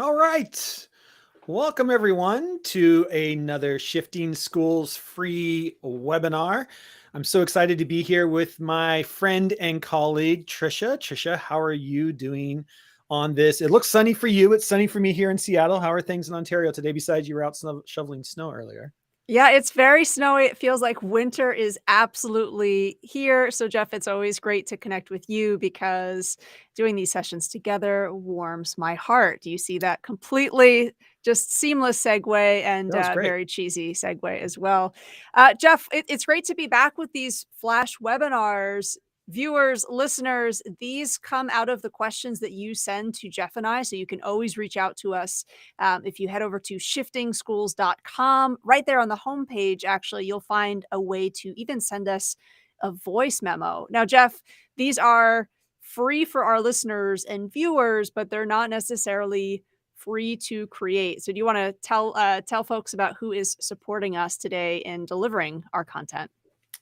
All right. Welcome, everyone, to another Shifting Schools free webinar. I'm so excited to be here with my friend and colleague, Trisha. Trisha, how are you doing on this? It looks sunny for you. It's sunny for me here in Seattle. How are things in Ontario today, besides you were out shoveling snow earlier? Yeah, it's very snowy. It feels like winter is absolutely here. So, Jeff, it's always great to connect with you because doing these sessions together warms my heart. Do you see that completely just seamless segue and That was great. very cheesy segue as well? Jeff, it's great to be back with these flash webinars. Viewers, listeners, these come out of the questions that you send to Jeff and I. So you can always reach out to us if you head over to shiftingschools.com, right there on the homepage, actually, you'll find a way to even send us a voice memo. Now, Jeff, these are free for our listeners and viewers, but they're not necessarily free to create. So, do you want to tell folks about who is supporting us today in delivering our content?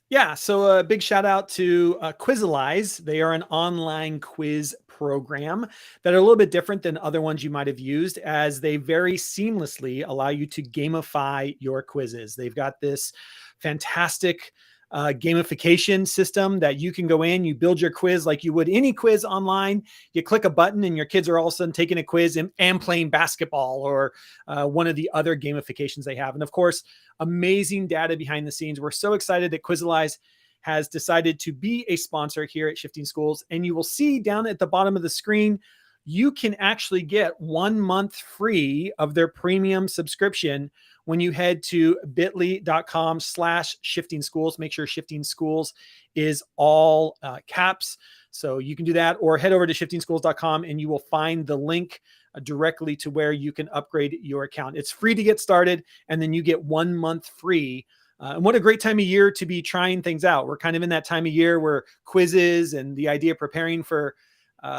Yeah, so a big shout out to Quizalize. They are an online quiz program that are a little bit different than other ones you might have used, as they very seamlessly allow you to gamify your quizzes. They've got this fantastic gamification system that you can go in, you build your quiz like you would any quiz online. You click a button, and your kids are all of a sudden taking a quiz and playing basketball or one of the other gamifications they have. And of course, amazing data behind the scenes. We're so excited that Quizalize has decided to be a sponsor here at Shifting Schools. And you will see down at the bottom of the screen, you can actually get 1 month free of their premium subscription when you head to bit.ly.com/shifting schools. Make sure Shifting Schools is all caps. So you can do that, or head over to shiftingschools.com and you will find the link directly to where you can upgrade your account. It's free to get started, and then you get 1 month free. And what a great time of year to be trying things out. We're kind of in that time of year where quizzes and the idea of preparing for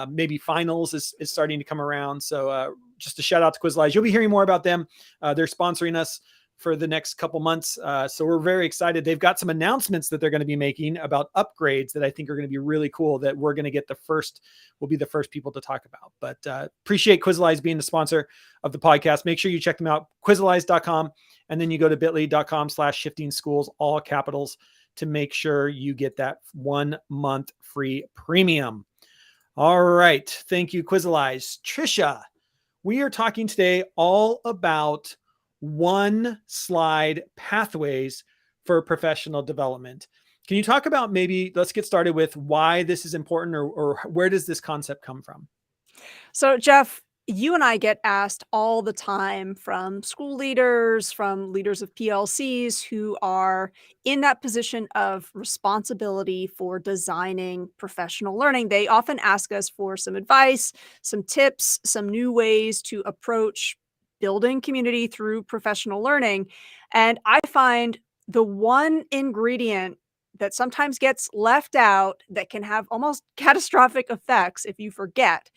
maybe finals is starting to come around. So just a shout out to Quizalize. You'll be hearing more about them. They're sponsoring us for the next couple months. So we're very excited. They've got some announcements that they're going to be making about upgrades that I think are going to be really cool, that we're going to get we'll be the first people to talk about. But appreciate Quizalize being the sponsor of the podcast. Make sure you check them out, quizalize.com, and then you go to bit.ly.com/shifting schools, all capitals, to make sure you get that 1 month free premium. All right. Thank you, Quizalize. Trisha, we are talking today all about one slide pathways for professional development. Can you talk about, maybe let's get started with why this is important, or where does this concept come from? So, Jeff, you and I get asked all the time from school leaders, from leaders of PLCs who are in that position of responsibility for designing professional learning. They often ask us for some advice, some tips, some new ways to approach building community through professional learning. And I find the one ingredient that sometimes gets left out that can have almost catastrophic effects if you forget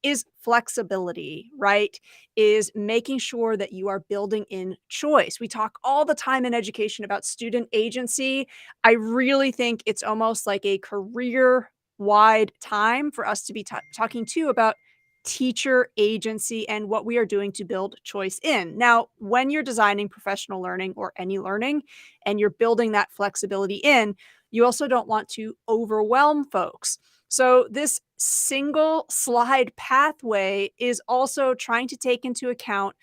is flexibility, right? Is making sure that you are building in choice. We talk all the time in education about student agency. I really think it's almost like a career wide time for us to be talking too about teacher agency and what we are doing to build choice in. Now, when you're designing professional learning or any learning and you're building that flexibility in, you also don't want to overwhelm folks. So, this single slide pathway is also trying to take into account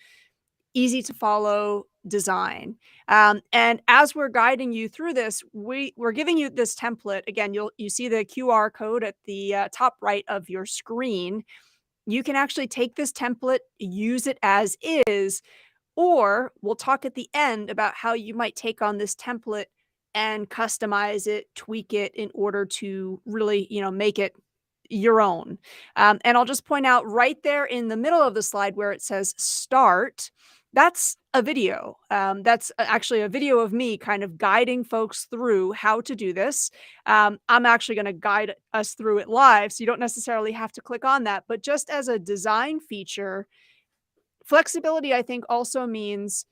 easy to follow design. And as we're guiding you through this, we're giving you this template. Again, you see the QR code at the top right of your screen. You can actually take this template, use it as is, or we'll talk at the end about how you might take on this template and customize it, tweak it in order to really, make it your own. And I'll just point out right there in the middle of the slide where it says start, that's a video. That's actually a video of me kind of guiding folks through how to do this. I'm actually going to guide us through it live, so you don't necessarily have to click on that. But just as a design feature, flexibility, I think, also means,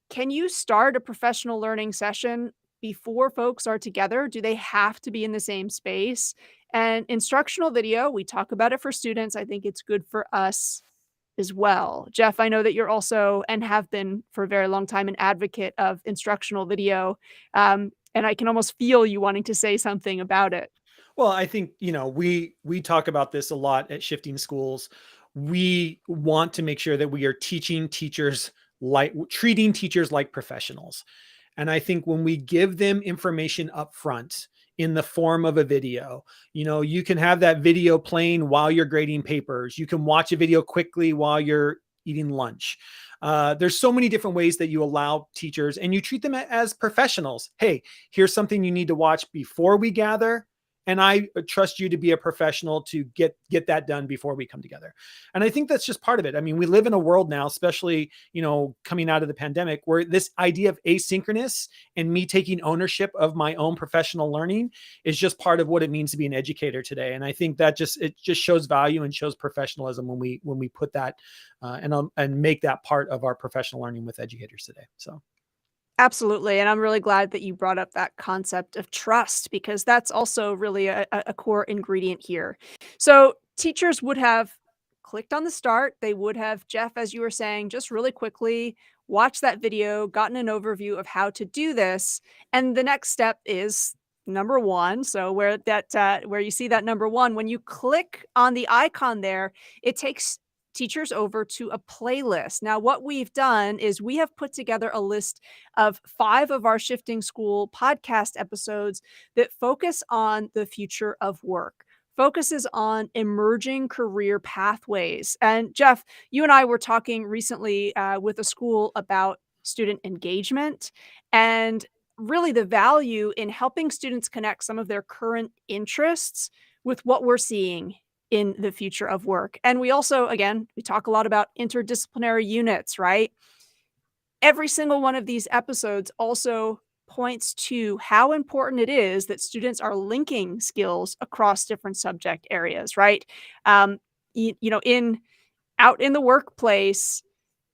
can you start a professional learning session before folks are together? Do they have to be in the same space? And instructional video, we talk about it for students. I think it's good for us as well. Jeff, I know that you're also, and have been for a very long time, an advocate of instructional video. And I can almost feel you wanting to say something about it. Well, I think, we talk about this a lot at Shifting Schools. We want to make sure that we are teaching teachers like treating teachers like professionals. And I think when we give them information up front in the form of a video, you can have that video playing while you're grading papers. You can watch a video quickly while you're eating lunch. There's so many different ways that you allow teachers and you treat them as professionals. Hey, here's something you need to watch before we gather. And I trust you to be a professional to get that done before we come together. And I think that's just part of it. I mean, we live in a world now, especially, coming out of the pandemic, where this idea of asynchronous and me taking ownership of my own professional learning is just part of what it means to be an educator today. And I think that it just shows value and shows professionalism when we put that and make that part of our professional learning with educators today. So. Absolutely. And I'm really glad that you brought up that concept of trust, because that's also really a core ingredient here. So teachers would have clicked on the start. They would have, Jeff, as you were saying, just really quickly watched that video, gotten an overview of how to do this. And the next step is number one. So where you see that number one, when you click on the icon there, it takes teachers over to a playlist. Now, what we've done is we have put together a list of 5 of our Shifting School podcast episodes that focus on the future of work, focuses on emerging career pathways. And Jeff, you and I were talking recently with a school about student engagement and really the value in helping students connect some of their current interests with what we're seeing in the future of work. And we also, again, we talk a lot about interdisciplinary units, right? Every single one of these episodes also points to how important it is that students are linking skills across different subject areas, right? In out in the workplace,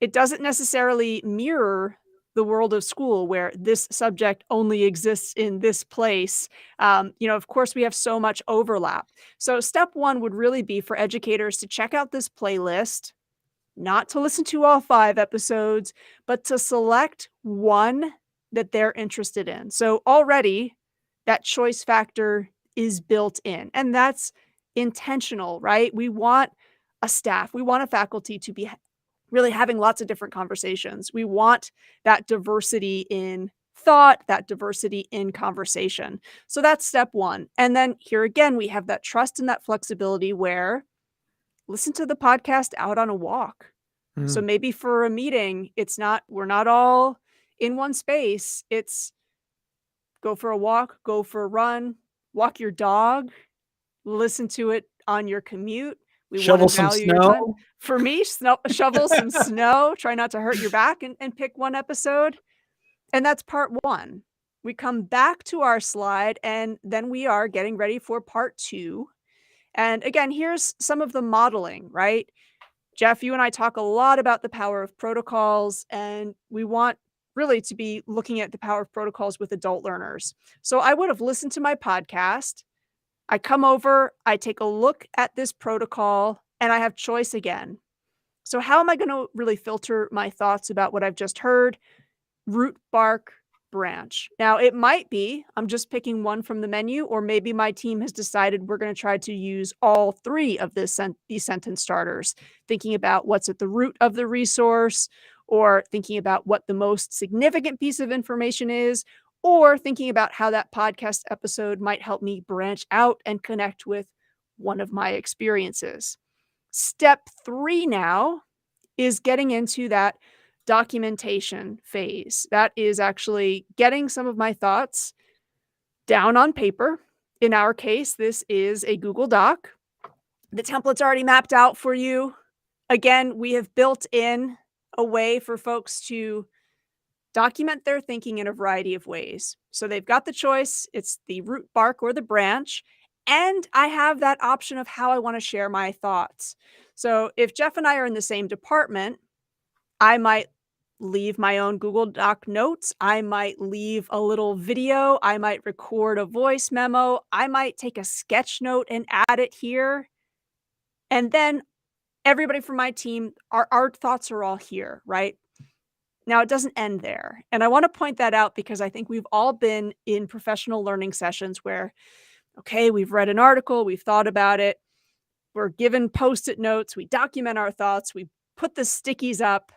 it doesn't necessarily mirror the world of school where this subject only exists in this place. Of course, we have so much overlap. So step one would really be for educators to check out this playlist, not to listen to all 5 episodes, but to select one that they're interested in. So already that choice factor is built in, and that's intentional, right? We want we want a faculty to be really having lots of different conversations. We want that diversity in thought, that diversity in conversation. So that's step one. And then here again, we have that trust and that flexibility where listen to the podcast out on a walk. So Mm. maybe for a meeting, we're not all in one space. It's go for a walk, go for a run, walk your dog, listen to it on your commute. We wanna Shovel some value your time. snow. For me, shovel some snow, try not to hurt your back, and pick one episode, and that's part 1. We come back to our slide, and then we are getting ready for part 2, and again, here's some of the modeling, right? Jeff, you and I talk a lot about the power of protocols, and we want really to be looking at the power of protocols with adult learners. So I would have listened to my podcast, I come over, I take a look at this protocol, and I have choice again. So how am I gonna really filter my thoughts about what I've just heard? Root, bark, branch. Now, it might be I'm just picking one from the menu, or maybe my team has decided we're gonna try to use all 3 of these sentence starters, thinking about what's at the root of the resource, or thinking about what the most significant piece of information is, or thinking about how that podcast episode might help me branch out and connect with one of my experiences. Step 3 now is getting into that documentation phase. That is actually getting some of my thoughts down on paper. In our case, this is a Google Doc. The template's already mapped out for you. Again, we have built in a way for folks to document their thinking in a variety of ways. So they've got the choice. It's the root, bark, or the branch. And I have that option of how I want to share my thoughts. So if Jeff and I are in the same department, I might leave my own Google Doc notes. I might leave a little video. I might record a voice memo. I might take a sketch note and add it here. And then everybody from my team, our thoughts are all here, right? Now, it doesn't end there. And I want to point that out because I think we've all been in professional learning sessions where, okay, we've read an article, we've thought about it, we're given post-it notes, we document our thoughts, we put the stickies up,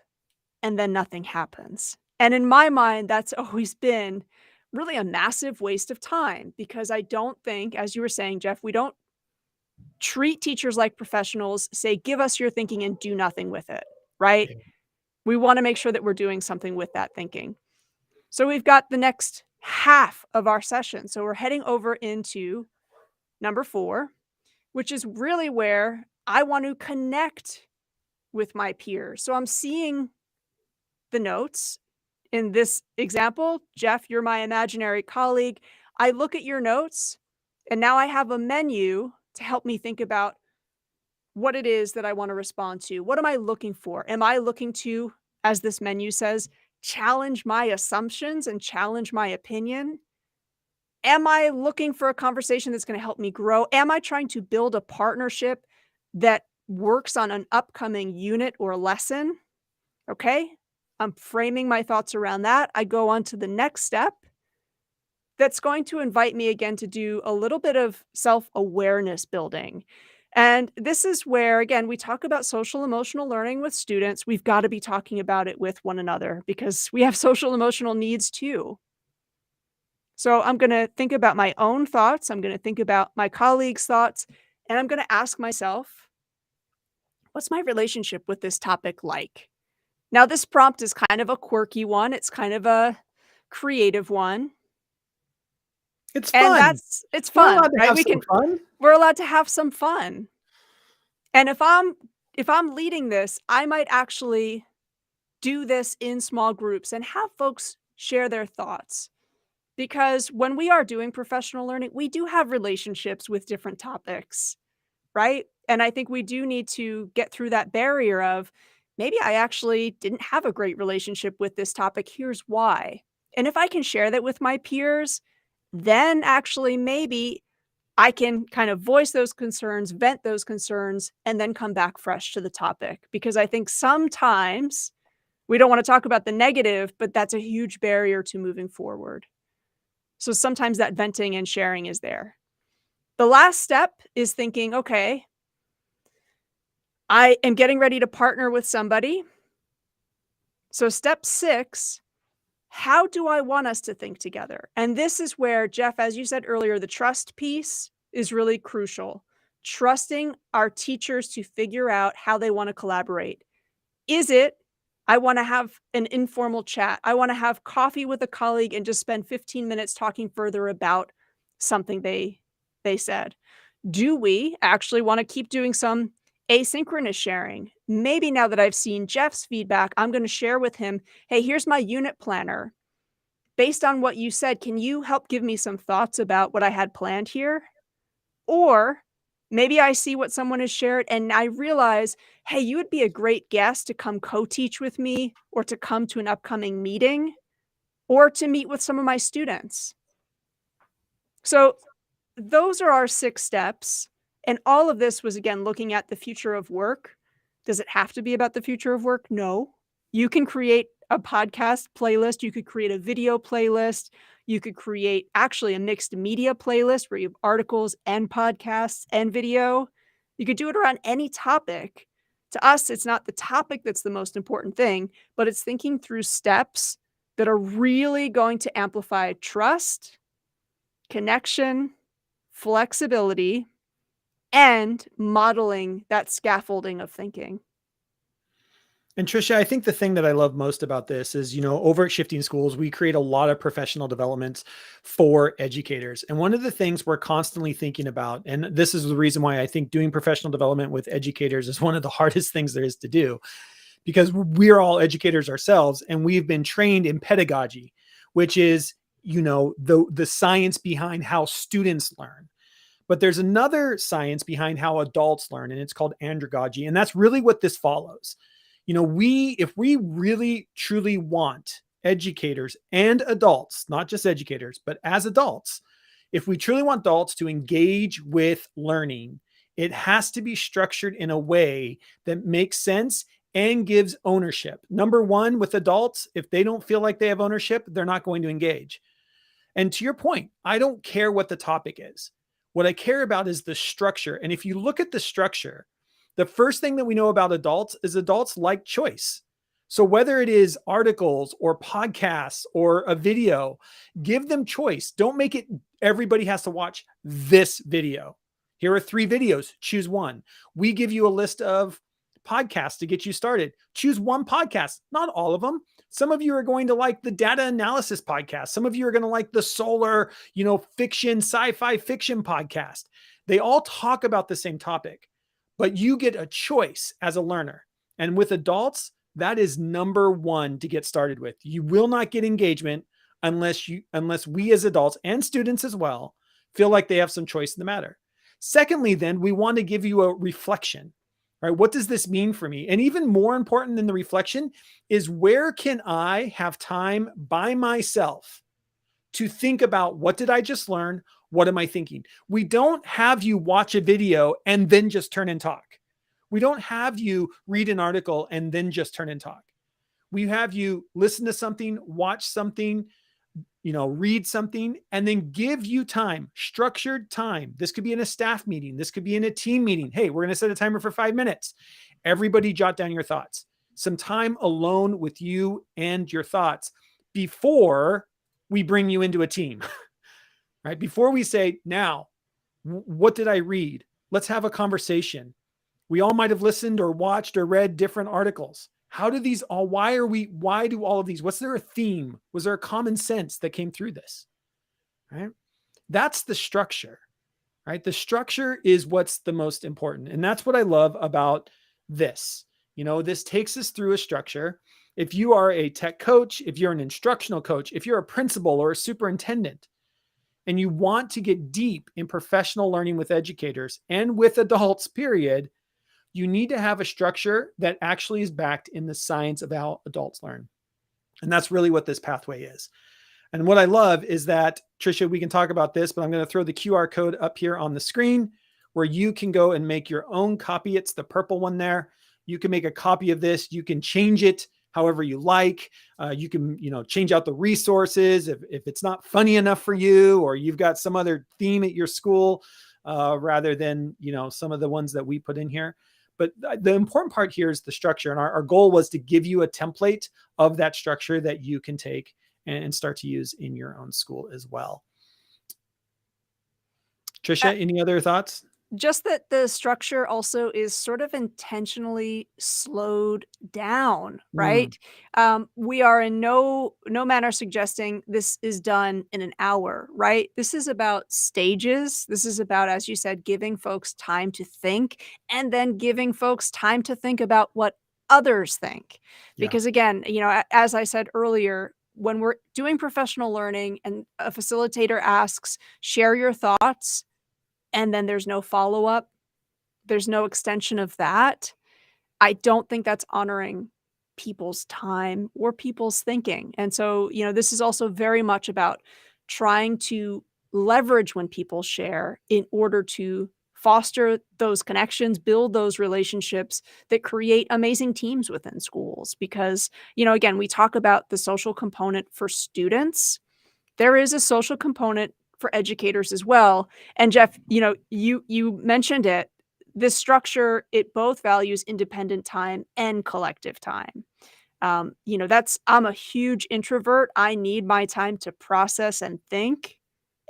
and then nothing happens. And in my mind, that's always been really a massive waste of time because I don't think, as you were saying, Jeff, we don't treat teachers like professionals, say, give us your thinking and do nothing with it, right? Yeah. We want to make sure that we're doing something with that thinking. So we've got the next half of our session. So we're heading over into number 4, which is really where I want to connect with my peers. So I'm seeing the notes. In this example, Jeff, you're my imaginary colleague. I look at your notes, and now I have a menu to help me think about what it is that I want to respond to. What am I looking for? Am I looking to, as this menu says, challenge my assumptions and challenge my opinion? Am I looking for a conversation that's going to help me grow? Am I trying to build a partnership that works on an upcoming unit or lesson? Okay. I'm framing my thoughts around that. I go on to the next step that's going to invite me again to do a little bit of self-awareness building. And this is where, again, we talk about social emotional learning with students. We've got to be talking about it with one another because we have social emotional needs too. So I'm going to think about my own thoughts. I'm going to think about my colleagues' thoughts. And I'm going to ask myself, what's my relationship with this topic like? Now, this prompt is kind of a quirky one. It's kind of a creative one. It's And fun. it's We're fun, allowed to right? have some fun. We're allowed to have some fun. And if I'm leading this, I might actually do this in small groups and have folks share their thoughts. Because when we are doing professional learning, we do have relationships with different topics, right? And I think we do need to get through that barrier of maybe I actually didn't have a great relationship with this topic. Here's why. And if I can share that with my peers, then actually maybe I can kind of voice those concerns, vent those concerns, and then come back fresh to the topic. Because I think sometimes we don't want to talk about the negative, but that's a huge barrier to moving forward. So sometimes that venting and sharing is there. The last step is thinking, okay, I am getting ready to partner with somebody. So step 6, how do I want us to think together? And this is where, Jeff, as you said earlier, the trust piece is really crucial. Trusting our teachers to figure out how they want to collaborate. Is it, I want to have an informal chat. I want to have coffee with a colleague and just spend 15 minutes talking further about something they said. Do we actually want to keep doing some asynchronous sharing? Maybe now that I've seen Jeff's feedback, I'm going to share with him, hey, here's my unit planner. Based on what you said, can you help give me some thoughts about what I had planned here? Or maybe I see what someone has shared and I realize, hey, you would be a great guest to come co-teach with me or to come to an upcoming meeting or to meet with some of my students. So those are our 6 steps. And all of this was, again, looking at the future of work. Does it have to be about the future of work? No. You can create a podcast playlist. You could create a video playlist. You could create actually a mixed media playlist where you have articles and podcasts and video. You could do it around any topic. To us, it's not the topic that's the most important thing, but it's thinking through steps that are really going to amplify trust, connection, flexibility, and modeling that scaffolding of thinking. And Trisha, I think the thing that I love most about this is, over at Shifting Schools, we create a lot of professional developments for educators. And one of the things we're constantly thinking about, and this is the reason why I think doing professional development with educators is one of the hardest things there is to do, because we're all educators ourselves and we've been trained in pedagogy, which is, the science behind how students learn. But there's another science behind how adults learn, and it's called andragogy. And that's really what this follows. If we really truly want educators and adults, not just educators, but as adults, if we truly want adults to engage with learning It has to be structured in a way that makes sense and gives ownership. Number one, with adults, if they don't feel like they have ownership, they're not going to engage. And to your point, I don't care what the topic is. What I care about is the structure. And if you look at the structure, the first thing that we know about adults is adults like choice. So whether it is articles or podcasts or a video, give them choice. Don't make it everybody has to watch this video. Here are 3 videos, choose one. We give you a list of podcasts to get you started. Choose one podcast, not all of them. Some of you are going to like the data analysis podcast. Some of you are going to like the solar, fiction, sci-fi fiction podcast. They all talk about the same topic, but you get a choice as a learner. And with adults, that is number one to get started with. You will not get engagement unless we as adults and students as well feel like they have some choice in the matter. Secondly, then we want to give you a reflection, right? What does this mean for me? And even more important than the reflection is, where can I have time by myself to think about, what did I just learn? What am I thinking? We don't have you watch a video and then just turn and talk. We don't have you read an article and then just turn and talk. We have you listen to something, watch something, read something, and then give you time, structured time. This could be in a staff meeting. This could be in a team meeting. Hey, we're going to set a timer for 5 minutes. Everybody jot down your thoughts. Some time alone with you and your thoughts before we bring you into a team, right? Before we say, now, what did I read? Let's have a conversation. We all might have listened or watched or read different articles. How do these all, why do all of these? Was there a theme? Was there a common sense that came through this? Right? That's the structure, right? The structure is what's the most important. And that's what I love about this. This takes us through a structure. If you are a tech coach, if you're an instructional coach, if you're a principal or a superintendent, and you want to get deep in professional learning with educators and with adults, period, you need to have a structure that actually is backed in the science of how adults learn. And that's really what this pathway is. And what I love is that, Tricia, we can talk about this, but I'm going to throw the QR code up here on the screen where you can go and make your own copy. It's the purple one there. You can make a copy of this. You can change it however you like. You can, change out the resources if it's not funny enough for you, or you've got some other theme at your school rather than, some of the ones that we put in here. But the important part here is the structure. And our goal was to give you a template of that structure that you can take and start to use in your own school as well. Tricia, any other thoughts? Just that the structure also is sort of intentionally slowed down, right? We are in no manner suggesting this is done in an hour, right? This is about stages. This is about, as you said, giving folks time to think, and then giving folks time to think about what others think. Yeah. Because again, as I said earlier, when we're doing professional learning and a facilitator asks, share your thoughts, and then there's no follow-up, there's no extension of that, I don't think that's honoring people's time or people's thinking. And so, this is also very much about trying to leverage when people share in order to foster those connections, build those relationships that create amazing teams within schools. Because, again, we talk about the social component for students. There is a social component for educators as well. And Jeff, you mentioned it. This structure, it both values independent time and collective time. I'm a huge introvert. I need my time to process and think.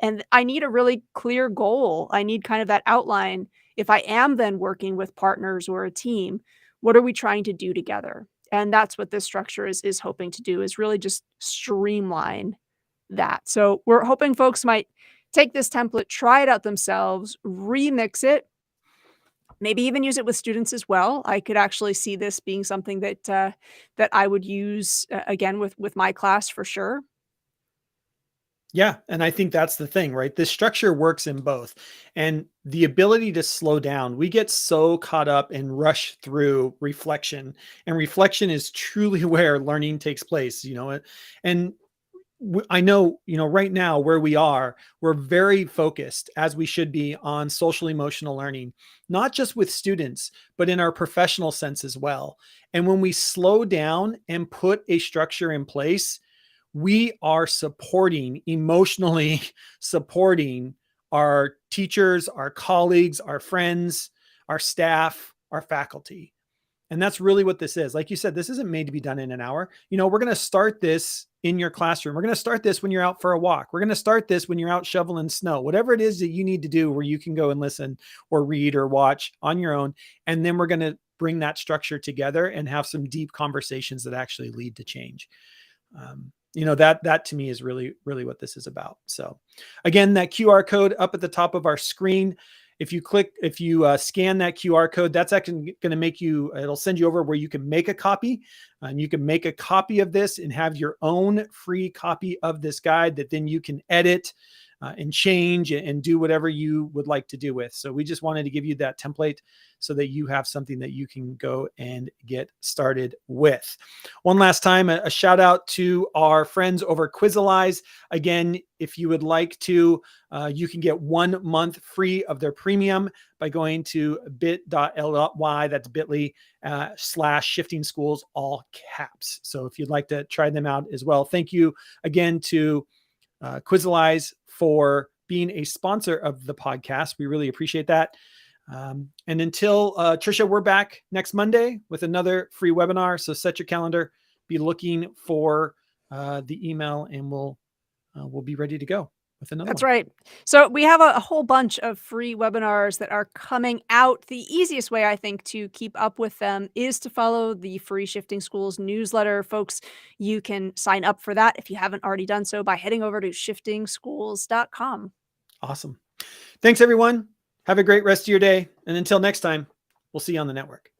And I need a really clear goal. I need kind of that outline. If I am then working with partners or a team, what are we trying to do together? And that's what this structure is hoping to do, is really just streamline that. So we're hoping folks might take this template, try it out themselves, remix it, maybe even use it with students as well. I could actually see this being something that that I would use again with my class for sure. Yeah. And I think that's the thing, right? This structure works in both. And the ability to slow down, we get so caught up and rush through reflection. And reflection is truly where learning takes place, and I know, right now where we are, we're very focused, as we should be, on social emotional learning, not just with students, but in our professional sense as well. And when we slow down and put a structure in place, we are emotionally supporting our teachers, our colleagues, our friends, our staff, our faculty. And that's really what this is. Like you said, this isn't made to be done in an hour. We're going to start this in your classroom. We're going to start this when you're out for a walk. We're going to start this when you're out shoveling snow, whatever it is that you need to do where you can go and listen or read or watch on your own. And then we're going to bring that structure together and have some deep conversations that actually lead to change. That to me is really, really what this is about. So again, that QR code up at the top of our screen, if you scan that QR code, that's actually going to it'll send you over where you can make a copy, and you can make a copy of this and have your own free copy of this guide that then you can edit and change and do whatever you would like to do with. So we just wanted to give you that template so that you have something that you can go and get started with. One last time, a shout out to our friends over Quizalize. Again, if you would like to, you can get 1 month free of their premium by going to bit.ly, that's bit.ly /shifting schools, all caps. So if you'd like to try them out as well. Thank you again to Quizalize for being a sponsor of the podcast. We really appreciate that. And until Trisha, we're back next Monday with another free webinar. So set your calendar, be looking for the email, and we'll be ready to go with another That's one. right. So we have a whole bunch of free webinars that are coming out. The easiest way, I think, to keep up with them is to follow the free Shifting Schools newsletter. Folks, you can sign up for that if you haven't already done so by heading over to shiftingschools.com. Awesome. Thanks, everyone. Have a great rest of your day. And until next time, we'll see you on the network.